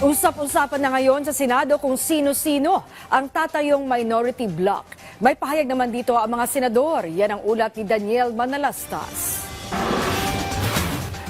Usap-usapan na ngayon sa Senado kung sino-sino ang tatayong minority bloc. May pahayag naman dito ang mga senador. Yan ang ulat ni Daniel Manalastas.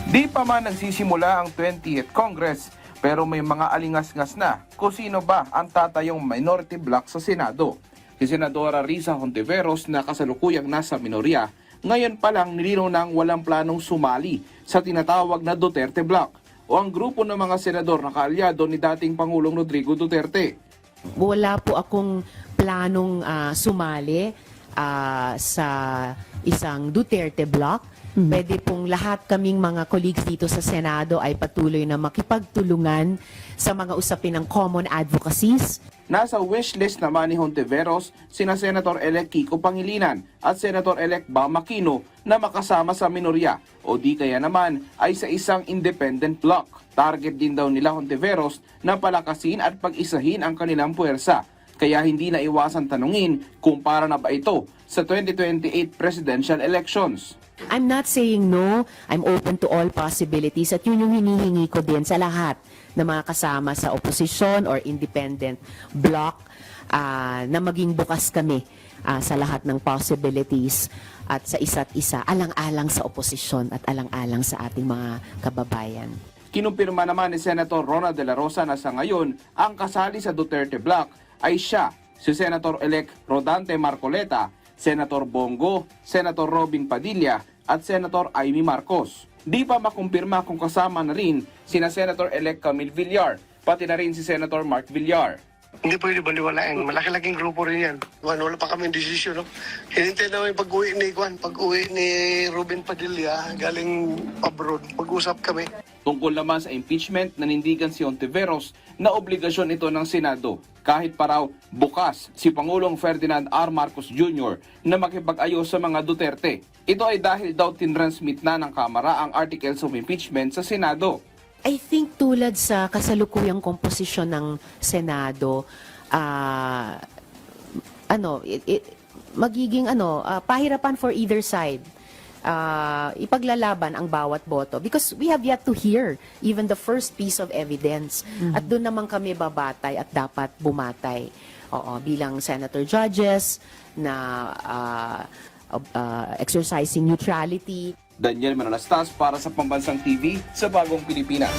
Di pa man nagsisimula ang 20th Congress, pero may mga alingas-ngas na kung sino ba ang tatayong minority bloc sa Senado. Si Senadora Risa Hontiveros na kasalukuyang nasa minorya, ngayon pa lang nilinaw ng walang planong sumali sa tinatawag na Duterte Bloc o ang grupo ng mga senador na kaalyado ni dating Pangulong Rodrigo Duterte. Wala po akong planong sumali sa isang Duterte Bloc. Pwede pong lahat kaming mga colleagues dito sa Senado ay patuloy na makipagtulungan sa mga usapin ng common advocacies. Nasa wishlist naman ni Hontiveros sina Senator-elect Kiko Pangilinan at Senator-elect Bam Aquino na makasama sa minorya o di kaya naman ay sa isang independent bloc. Target din daw nila Hontiveros na palakasin at pag-isahin ang kanilang puwersa. Kaya hindi na iwasan tanungin kung para na ba ito sa 2028 presidential elections. I'm not saying no, I'm open to all possibilities at yun yung hinihingi ko din sa lahat na mga kasama sa opposition or independent bloc na maging bukas kami sa lahat ng possibilities at sa isa't isa, alang-alang sa oposisyon at alang-alang sa ating mga kababayan. Kinumpirma naman ni Senator Rona de la Rosa na sa ngayon ang kasali sa Duterte Bloc ay siya, si Senator-elect Rodante Marcoleta, Senator Bongo, Senator Robin Padilla at Senator Amy Marcos. Di pa makumpirma kung kasama na rin sina Senator-elect Camille Villar, pati na rin si Senator Mark Villar. Hindi pwede baliwalain. Malaki-laking grupo rin yan. Wala pa kami desisyon. No? Hinintay namin pag-uwi ni Robin Padilla galing abroad. Pag-usap kami. Tungkol naman sa impeachment, nanindigan si Hontiveros na obligasyon ito ng Senado. Kahit pa raw bukas si Pangulong Ferdinand R. Marcos Jr. na makipag-ayos sa mga Duterte. Ito ay dahil daw tinransmit na ng Kamara ang articles of impeachment sa Senado. I think tulad sa kasalukuyang komposisyon ng Senado, magiging pahirapan for either side. Ipaglalaban ang bawat boto because we have yet to hear even the first piece of evidence. At doon naman kami babatay at dapat bumatay. Bilang senator judges na exercising neutrality. Daniel Manalastas para sa Pambansang TV sa Bagong Pilipinas.